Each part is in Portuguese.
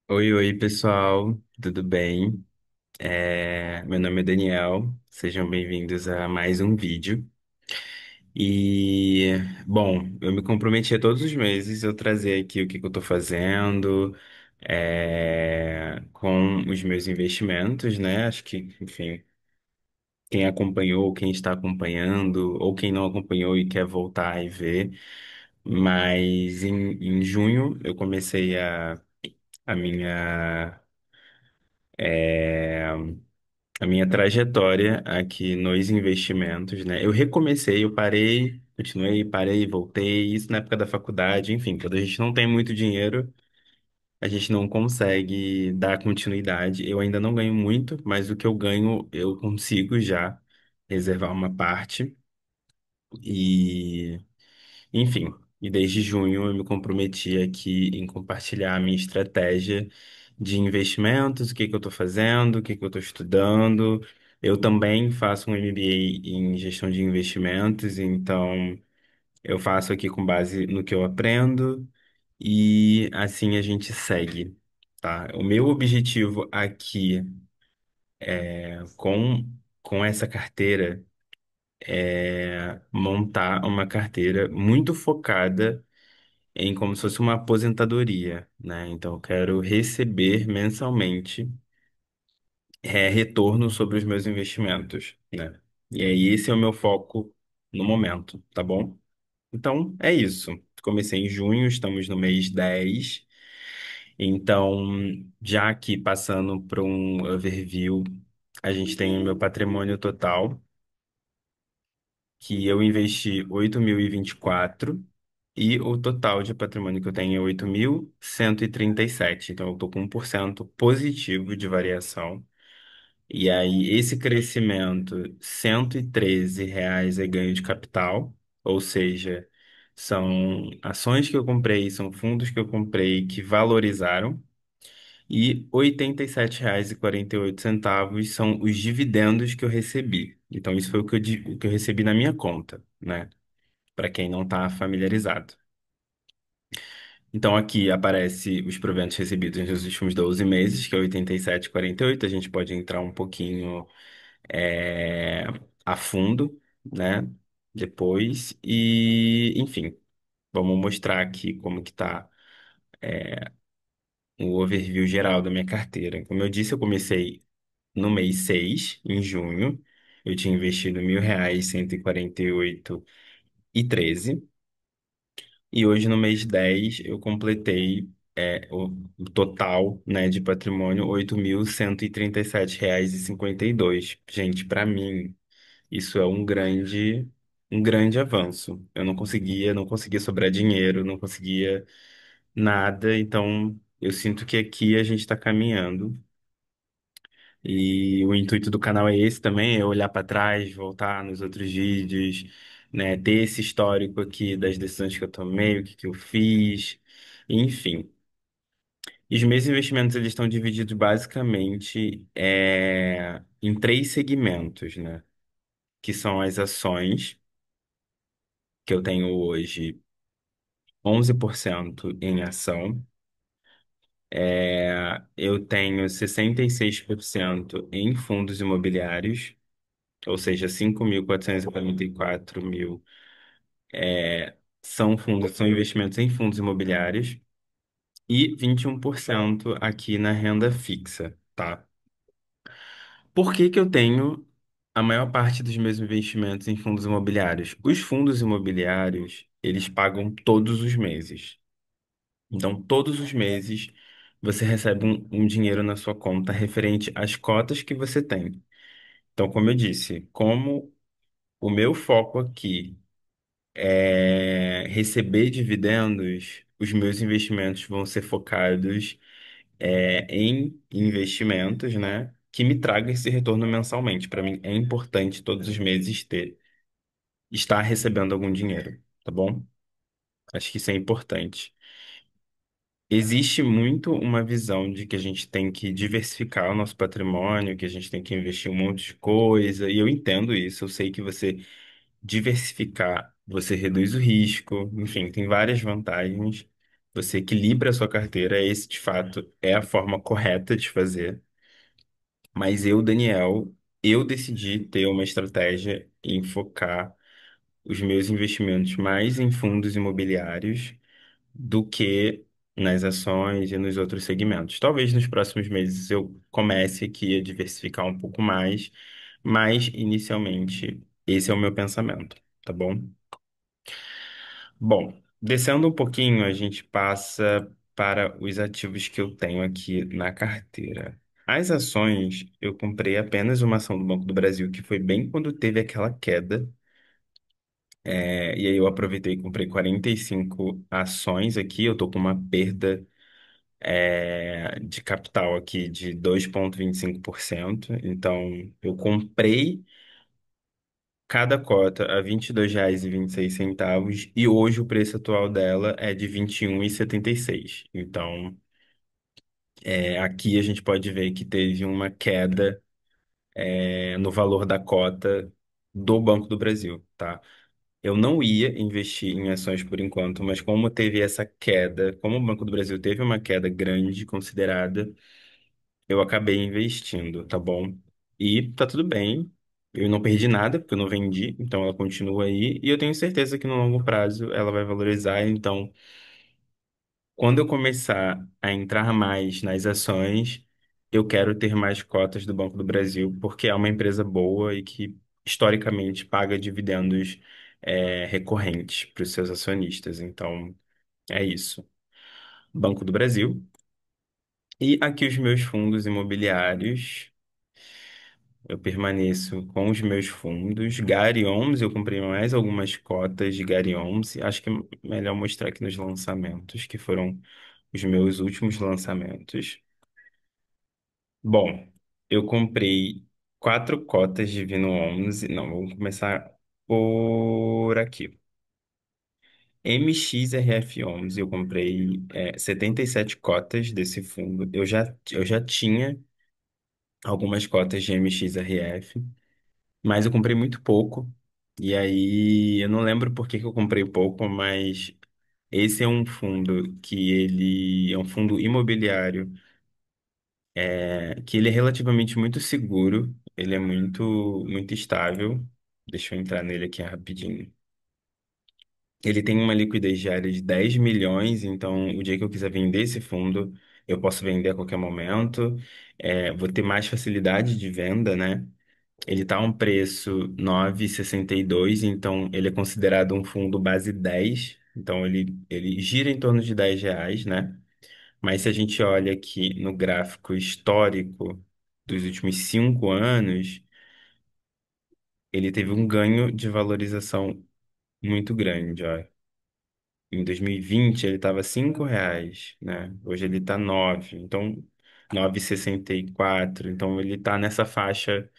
Oi, oi, pessoal, tudo bem? Meu nome é Daniel, sejam bem-vindos a mais um vídeo. E, bom, eu me comprometi a todos os meses eu trazer aqui o que que eu tô fazendo, com os meus investimentos, né? Acho que, enfim, quem acompanhou, quem está acompanhando, ou quem não acompanhou e quer voltar e ver. Mas em junho eu comecei a minha. é, a minha trajetória aqui nos investimentos, né? Eu recomecei, eu parei, continuei, parei, voltei, isso na época da faculdade, enfim, quando a gente não tem muito dinheiro, a gente não consegue dar continuidade. Eu ainda não ganho muito, mas o que eu ganho, eu consigo já reservar uma parte e enfim, e desde junho eu me comprometi aqui em compartilhar a minha estratégia de investimentos, o que que eu estou fazendo, o que que eu estou estudando. Eu também faço um MBA em gestão de investimentos, então eu faço aqui com base no que eu aprendo e assim a gente segue, tá? O meu objetivo aqui com essa carteira é montar uma carteira muito focada em como se fosse uma aposentadoria, né? Então, eu quero receber mensalmente retorno sobre os meus investimentos, né? E aí, esse é o meu foco no momento, tá bom? Então, é isso. Comecei em junho, estamos no mês 10. Então, já aqui passando para um overview, a gente tem o meu patrimônio total, que eu investi 8.024 e o total de patrimônio que eu tenho é 8.137. Então, eu estou com 1% positivo de variação. E aí, esse crescimento, R$ 113 é ganho de capital, ou seja, são ações que eu comprei, são fundos que eu comprei que valorizaram. E R$ 87,48 são os dividendos que eu recebi. Então, isso foi o que eu recebi na minha conta, né? Para quem não está familiarizado. Então aqui aparece os proventos recebidos nos últimos 12 meses, que é 87,48. A gente pode entrar um pouquinho é, a fundo, né? Depois. E, enfim, vamos mostrar aqui como que tá o overview geral da minha carteira. Como eu disse, eu comecei no mês 6 em junho. Eu tinha investido R$ 1.000, 148,13. E hoje, no mês 10 eu completei o total, né, de patrimônio, R$ 8.137,52. Gente, para mim, isso é um grande avanço. Eu não conseguia sobrar dinheiro, não conseguia nada. Então, eu sinto que aqui a gente está caminhando. E o intuito do canal é esse também, é olhar para trás, voltar nos outros vídeos, né, ter esse histórico aqui das decisões que eu tomei, o que que eu fiz, enfim. E os meus investimentos eles estão divididos basicamente em três segmentos, né, que são as ações, que eu tenho hoje 11% em ação. Eu tenho 66% em fundos imobiliários, ou seja, 5.444 mil são investimentos em fundos imobiliários e 21% aqui na renda fixa, tá? Por que que eu tenho a maior parte dos meus investimentos em fundos imobiliários? Os fundos imobiliários, eles pagam todos os meses. Então, todos os meses você recebe um dinheiro na sua conta referente às cotas que você tem. Então, como eu disse, como o meu foco aqui receber dividendos, os meus investimentos vão ser focados em investimentos, né, que me tragam esse retorno mensalmente. Para mim é importante todos os meses estar recebendo algum dinheiro, tá bom? Acho que isso é importante. Existe muito uma visão de que a gente tem que diversificar o nosso patrimônio, que a gente tem que investir um monte de coisa, e eu entendo isso. Eu sei que você diversificar, você reduz o risco, enfim, tem várias vantagens. você equilibra a sua carteira, esse de fato é a forma correta de fazer. Mas eu, Daniel, eu decidi ter uma estratégia em focar os meus investimentos mais em fundos imobiliários do que nas ações e nos outros segmentos. Talvez nos próximos meses eu comece aqui a diversificar um pouco mais, mas inicialmente esse é o meu pensamento, tá bom? Bom, descendo um pouquinho, a gente passa para os ativos que eu tenho aqui na carteira. As ações, eu comprei apenas uma ação do Banco do Brasil, que foi bem quando teve aquela queda. E aí eu aproveitei e comprei 45 ações aqui. Eu tô com uma perda, de capital aqui de 2,25%. Então, eu comprei cada cota a R$ 22,26 e hoje o preço atual dela é de R$ 21,76. Então, aqui a gente pode ver que teve uma queda, no valor da cota do Banco do Brasil, tá? Eu não ia investir em ações por enquanto, mas como teve essa queda, como o Banco do Brasil teve uma queda grande, considerada, eu acabei investindo, tá bom? E tá tudo bem. Eu não perdi nada, porque eu não vendi, então ela continua aí. E eu tenho certeza que no longo prazo ela vai valorizar. Então, quando eu começar a entrar mais nas ações, eu quero ter mais cotas do Banco do Brasil, porque é uma empresa boa e que historicamente paga dividendos, recorrentes para os seus acionistas. Então, é isso. Banco do Brasil. E aqui os meus fundos imobiliários. Eu permaneço com os meus fundos. Gary Homes, eu comprei mais algumas cotas de Gary Homes. Acho que é melhor mostrar aqui nos lançamentos, que foram os meus últimos lançamentos. Bom, eu comprei 4 cotas de Vino Homes. Não, vamos começar por aqui. MXRF Homes, eu comprei 77 cotas desse fundo. Eu já tinha algumas cotas de MXRF. Mas eu comprei muito pouco. E aí, eu não lembro por que que eu comprei pouco, mas esse é um fundo que ele é um fundo imobiliário, que ele é relativamente muito seguro, ele é muito estável. Deixa eu entrar nele aqui rapidinho. Ele tem uma liquidez diária de 10 milhões, então o dia que eu quiser vender esse fundo, eu posso vender a qualquer momento. Vou ter mais facilidade de venda, né? Ele está a um preço 9,62, então ele é considerado um fundo base 10, então ele gira em torno de R$ 10, né? Mas se a gente olha aqui no gráfico histórico dos últimos 5 anos, ele teve um ganho de valorização muito grande, ó. Em 2020 ele estava R$ 5, né? Hoje ele está 9, então 9,64, então ele está nessa faixa.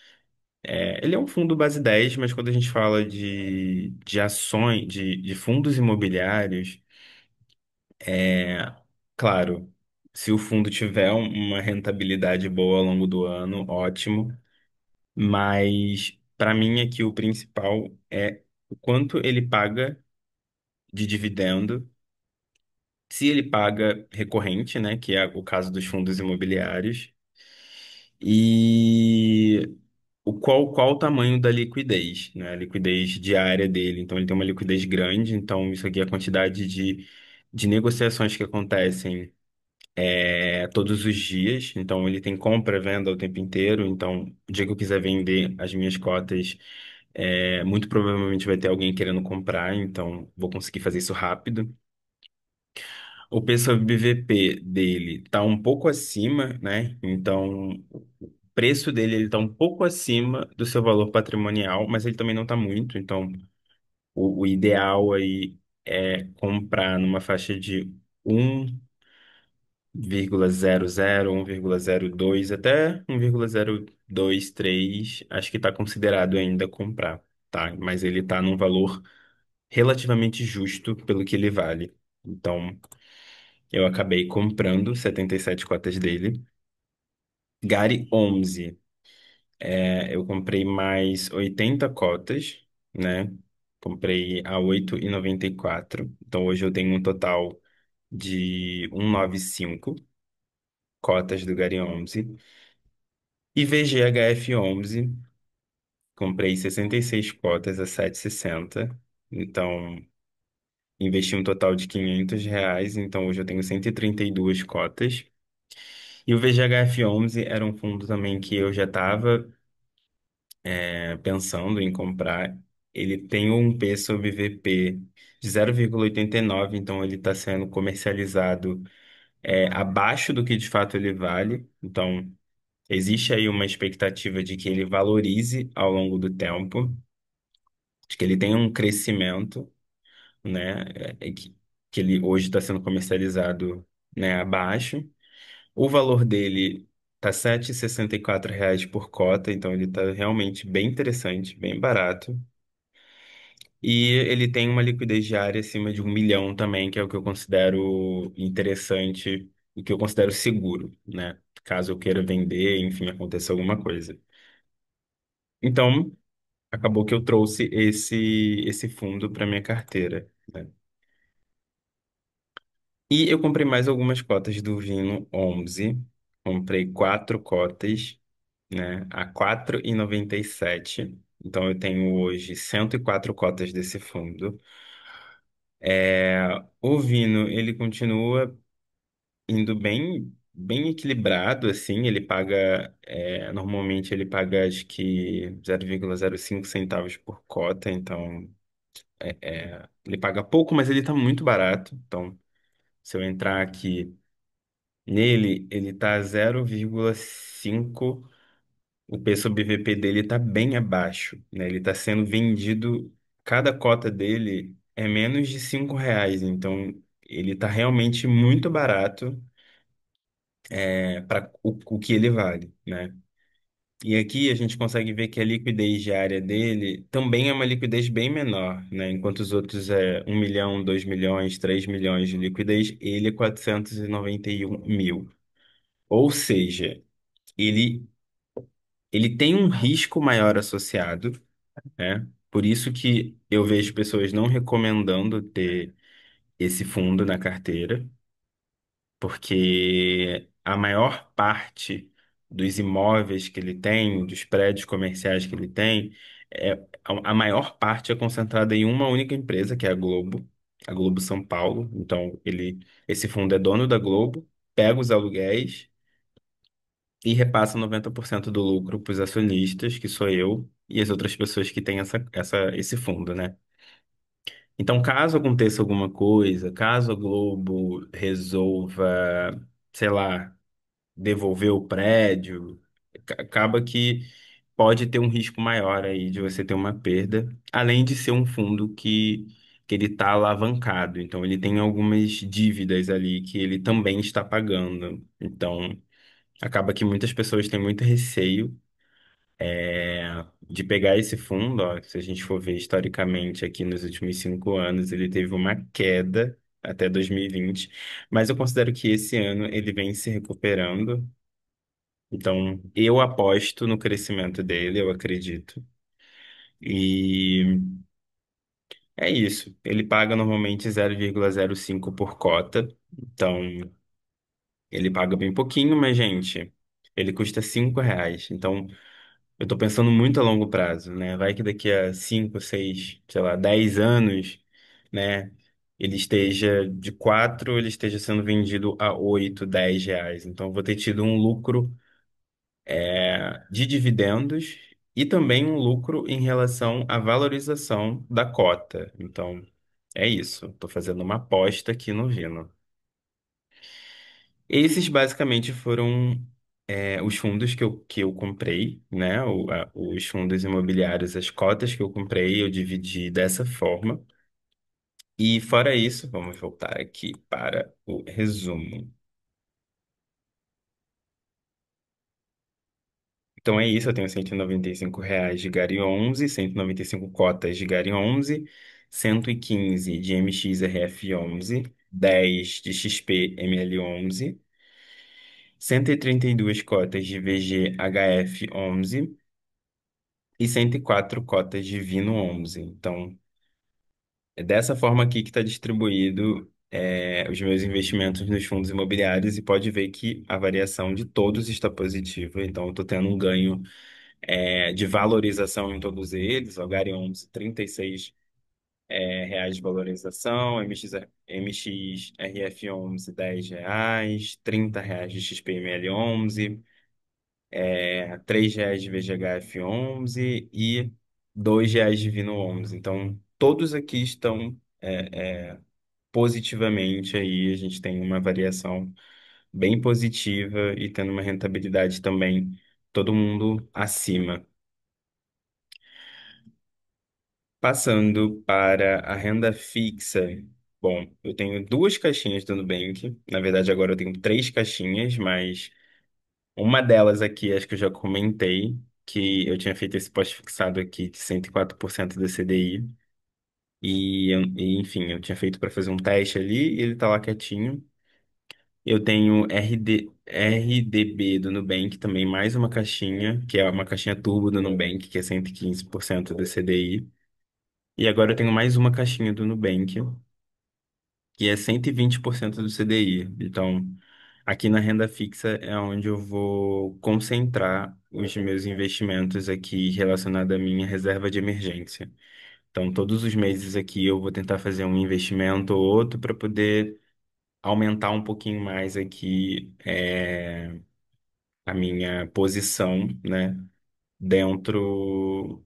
Ele é um fundo base 10, mas quando a gente fala de ações, de fundos imobiliários, claro, se o fundo tiver uma rentabilidade boa ao longo do ano, ótimo. Mas para mim aqui o principal é o quanto ele paga de dividendo, se ele paga recorrente, né, que é o caso dos fundos imobiliários, e qual o tamanho da liquidez, né? A liquidez diária dele. Então, ele tem uma liquidez grande. Então, isso aqui é a quantidade de negociações que acontecem, todos os dias. Então, ele tem compra e venda o tempo inteiro. Então, o dia que eu quiser vender as minhas cotas, muito provavelmente vai ter alguém querendo comprar. Então, vou conseguir fazer isso rápido. O preço sobre BVP dele está um pouco acima, né? Então, o preço dele ele está um pouco acima do seu valor patrimonial, mas ele também não está muito. Então, o ideal aí é comprar numa faixa de 1,00, 1,02 até 1,023. Acho que está considerado ainda comprar, tá? Mas ele está num valor relativamente justo pelo que ele vale. Então, eu acabei comprando 77 cotas dele. Gary 11, eu comprei mais 80 cotas, né? Comprei a 8,94. Então hoje eu tenho um total. de 195 cotas do Gary 11 e VGHF 11 comprei 66 cotas a 7,60. Então, investi um total de R$ 500, então hoje eu tenho 132 cotas. E o VGHF 11 era um fundo também que eu já estava pensando em comprar. Ele tem um P sobre VP de 0,89, então ele está sendo comercializado abaixo do que de fato ele vale. Então, existe aí uma expectativa de que ele valorize ao longo do tempo, de que ele tenha um crescimento, né? Que ele hoje está sendo comercializado, né, abaixo. O valor dele tá R$ 7,64 por cota, então ele tá realmente bem interessante, bem barato. E ele tem uma liquidez diária acima de 1 milhão também, que é o que eu considero interessante e que eu considero seguro, né? Caso eu queira vender, enfim, aconteça alguma coisa. Então, acabou que eu trouxe esse fundo para minha carteira, né? E eu comprei mais algumas cotas do Vino 11. Comprei quatro cotas, né, a 4,97. Então eu tenho hoje 104 cotas desse fundo. O Vino, ele continua indo bem equilibrado, assim, ele paga, normalmente ele paga acho que 0,05 centavos por cota, então ele paga pouco, mas ele tá muito barato. Então, se eu entrar aqui nele, ele tá 0,5. O P sobre VP dele está bem abaixo, né? Ele está sendo vendido, cada cota dele é menos de R$ 5, então ele está realmente muito barato para o que ele vale, né? E aqui a gente consegue ver que a liquidez diária dele também é uma liquidez bem menor, né? Enquanto os outros 1 milhão, 2 milhões, 3 milhões de liquidez, ele é 491 mil. Ou seja, ele, ele tem um risco maior associado, né? Por isso que eu vejo pessoas não recomendando ter esse fundo na carteira, porque a maior parte dos imóveis que ele tem, dos prédios comerciais que ele tem, a maior parte é concentrada em uma única empresa, que é a Globo São Paulo. Então, esse fundo é dono da Globo, pega os aluguéis e repassa 90% do lucro para os acionistas, que sou eu, e as outras pessoas que têm esse fundo, né? Então, caso aconteça alguma coisa, caso a Globo resolva, sei lá, devolver o prédio, acaba que pode ter um risco maior aí de você ter uma perda, além de ser um fundo que ele está alavancado. Então, ele tem algumas dívidas ali que ele também está pagando. Então, acaba que muitas pessoas têm muito receio de pegar esse fundo, ó, se a gente for ver historicamente aqui nos últimos 5 anos, ele teve uma queda até 2020, mas eu considero que esse ano ele vem se recuperando. Então, eu aposto no crescimento dele, eu acredito. E é isso. Ele paga normalmente 0,05 por cota. Então, ele paga bem pouquinho, mas, gente, ele custa R$ 5. Então, eu tô pensando muito a longo prazo, né? Vai que daqui a 5, 6, sei lá, 10 anos, né? Ele esteja sendo vendido a 8, R$ 10. Então, eu vou ter tido um lucro, de dividendos e também um lucro em relação à valorização da cota. Então, é isso. Tô fazendo uma aposta aqui no Vino. Esses basicamente foram os fundos que eu comprei, né? Os fundos imobiliários, as cotas que eu comprei, eu dividi dessa forma. E fora isso, vamos voltar aqui para o resumo. Então é isso, eu tenho R$ 195 de Gary 11, 195 cotas de Gary 11, 115 de MXRF 11, 10 de XP ML 11, 132 cotas de VGHF 11 e 104 cotas de Vino 11. Então, é dessa forma aqui que está distribuído. os meus investimentos nos fundos imobiliários e pode ver que a variação de todos está positiva. Então, eu estou tendo um ganho de valorização em todos eles. O Gari 11, 36 reais de valorização, MXRF 11, 10 reais, 30 reais de XPML 11, 3 reais de VGHF 11 e 2 reais de Vino 11. Então, todos aqui estão positivamente aí, a gente tem uma variação bem positiva e tendo uma rentabilidade também, todo mundo acima. Passando para a renda fixa, bom, eu tenho duas caixinhas do Nubank, na verdade agora eu tenho três caixinhas, mas uma delas aqui, acho que eu já comentei, que eu tinha feito esse pós-fixado aqui de 104% da CDI, enfim, eu tinha feito para fazer um teste ali e ele tá lá quietinho. Eu tenho RDB do Nubank também, mais uma caixinha, que é uma caixinha turbo do Nubank, que é 115% do CDI. E agora eu tenho mais uma caixinha do Nubank, que é 120% do CDI. Então, aqui na renda fixa é onde eu vou concentrar os meus investimentos aqui relacionados à minha reserva de emergência. Então, todos os meses aqui eu vou tentar fazer um investimento ou outro para poder aumentar um pouquinho mais aqui a minha posição, né, dentro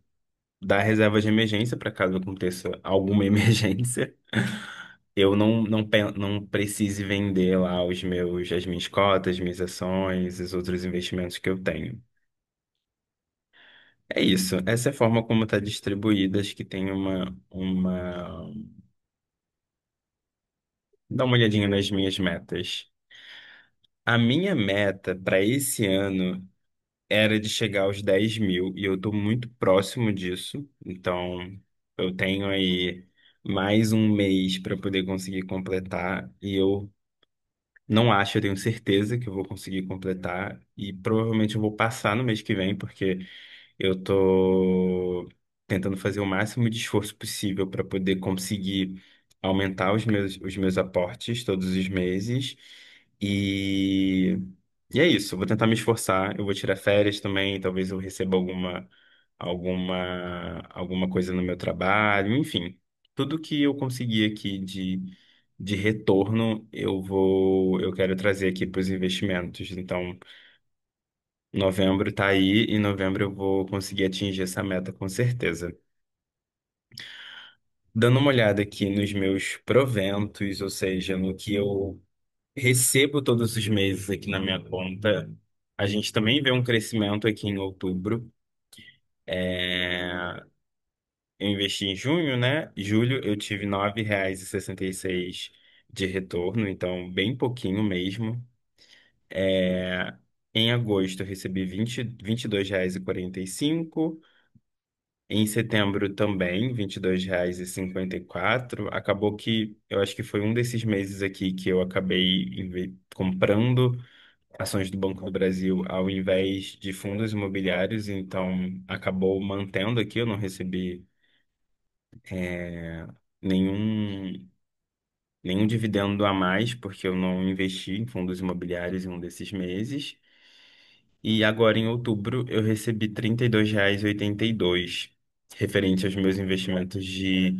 da reserva de emergência, para caso aconteça alguma emergência, eu não precise vender lá as minhas cotas, minhas ações, os outros investimentos que eu tenho. É isso, essa é a forma como está distribuída, acho que tem Dá uma olhadinha nas minhas metas. A minha meta para esse ano era de chegar aos 10 mil e eu estou muito próximo disso. Então, eu tenho aí mais um mês para poder conseguir completar e eu não acho, eu tenho certeza que eu vou conseguir completar e provavelmente eu vou passar no mês que vem, porque eu tô tentando fazer o máximo de esforço possível para poder conseguir aumentar os meus aportes todos os meses. E, e é isso, eu vou tentar me esforçar. Eu vou tirar férias também, talvez eu receba alguma coisa no meu trabalho, enfim. Tudo que eu conseguir aqui de retorno, eu quero trazer aqui para os investimentos. Então, novembro tá aí, e em novembro eu vou conseguir atingir essa meta com certeza. Dando uma olhada aqui nos meus proventos, ou seja, no que eu recebo todos os meses aqui na minha conta, a gente também vê um crescimento aqui em outubro. É, Eu investi em junho, né? Julho eu tive R$ 9,66 de retorno, então bem pouquinho mesmo. É, Em agosto eu recebi R$ 22,45. Em setembro também, R$ 22,54. Acabou que eu acho que foi um desses meses aqui que eu acabei comprando ações do Banco do Brasil ao invés de fundos imobiliários, então acabou mantendo aqui, eu não recebi é, nenhum, nenhum dividendo a mais, porque eu não investi em fundos imobiliários em um desses meses. E agora, em outubro, eu recebi R$ 32,82, referente aos meus investimentos de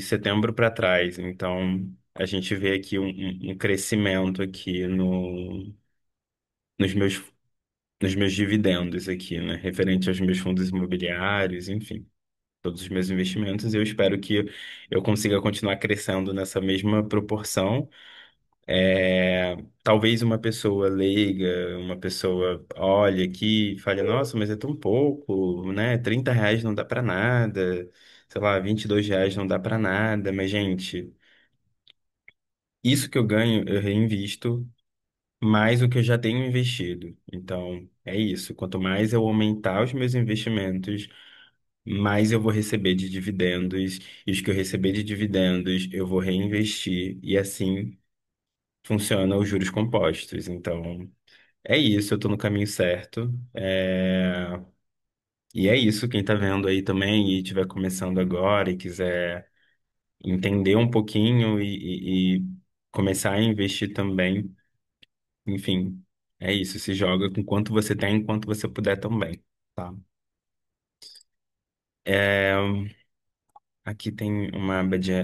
setembro para trás. Então, a gente vê aqui um crescimento aqui nos meus, nos meus dividendos aqui, né? Referente aos meus fundos imobiliários, enfim, todos os meus investimentos. Eu espero que eu consiga continuar crescendo nessa mesma proporção. Talvez uma pessoa leiga, uma pessoa olhe aqui e fale, nossa, mas é tão pouco, né? R$ 30 não dá pra nada, sei lá, R$ 22 não dá pra nada, mas, gente, isso que eu ganho, eu reinvisto mais do que eu já tenho investido. Então, é isso. Quanto mais eu aumentar os meus investimentos, mais eu vou receber de dividendos, e os que eu receber de dividendos, eu vou reinvestir, e assim funciona os juros compostos. Então, é isso, eu tô no caminho certo. E é isso, quem tá vendo aí também e estiver começando agora e quiser entender um pouquinho e começar a investir também. Enfim, é isso. Se joga com quanto você tem, enquanto você puder também, tá? É, aqui tem uma aba de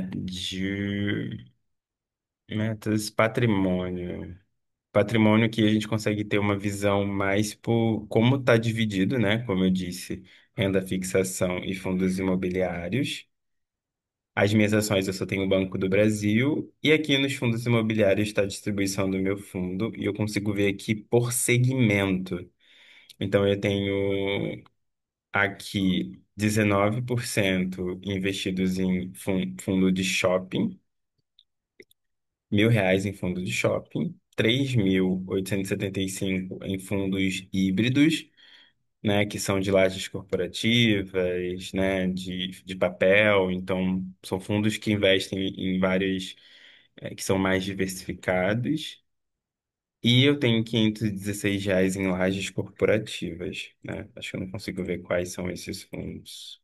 metas patrimônio. Patrimônio que a gente consegue ter uma visão mais por como está dividido, né? Como eu disse, renda fixação e fundos imobiliários. As minhas ações eu só tenho o Banco do Brasil e aqui nos fundos imobiliários está a distribuição do meu fundo e eu consigo ver aqui por segmento. Então eu tenho aqui 19% investidos em fundo de shopping, R$ 1.000 em fundo de shopping, 3.875 em fundos híbridos, né, que são de lajes corporativas, né, de papel. Então, são fundos que investem em vários, que são mais diversificados. E eu tenho R$ 516 em lajes corporativas, né? Acho que eu não consigo ver quais são esses fundos.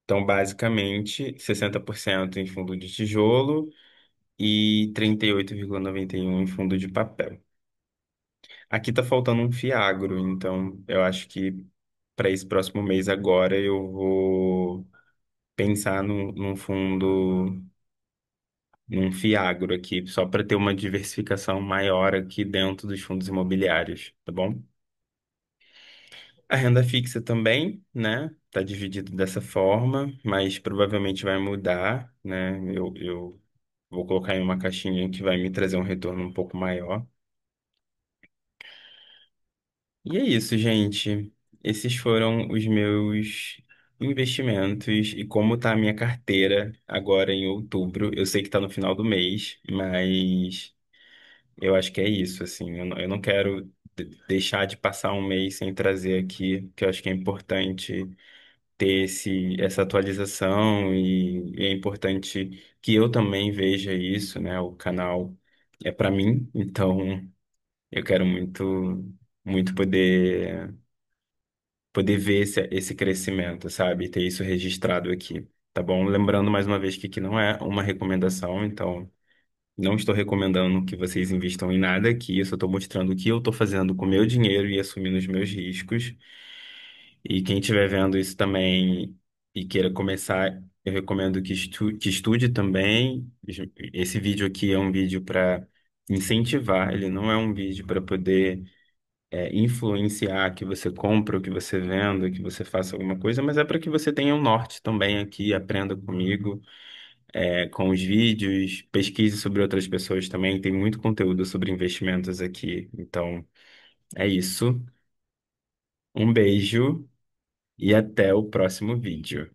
Então, basicamente, 60% em fundo de tijolo e 38,91 em fundo de papel. Aqui tá faltando um fiagro, então eu acho que para esse próximo mês agora eu vou pensar num fundo, num fiagro aqui, só para ter uma diversificação maior aqui dentro dos fundos imobiliários, tá bom? A renda fixa também, né? Tá dividido dessa forma, mas provavelmente vai mudar, né? Eu vou colocar em uma caixinha que vai me trazer um retorno um pouco maior. E é isso, gente. Esses foram os meus investimentos e como tá a minha carteira agora em outubro. Eu sei que tá no final do mês, mas eu acho que é isso, assim. Eu não quero deixar de passar um mês sem trazer aqui, que eu acho que é importante ter essa atualização e é importante que eu também veja isso, né? O canal é para mim, então eu quero muito poder ver esse crescimento, sabe? Ter isso registrado aqui, tá bom? Lembrando mais uma vez que aqui não é uma recomendação, então não estou recomendando que vocês invistam em nada aqui, eu só estou mostrando o que eu estou fazendo com o meu dinheiro e assumindo os meus riscos. E quem estiver vendo isso também e queira começar, eu recomendo que estude também. Esse vídeo aqui é um vídeo para incentivar, ele não é um vídeo para poder influenciar que você compre, ou que você venda, que você faça alguma coisa, mas é para que você tenha um norte também aqui, aprenda comigo, com os vídeos, pesquise sobre outras pessoas também, tem muito conteúdo sobre investimentos aqui. Então, é isso. Um beijo e até o próximo vídeo.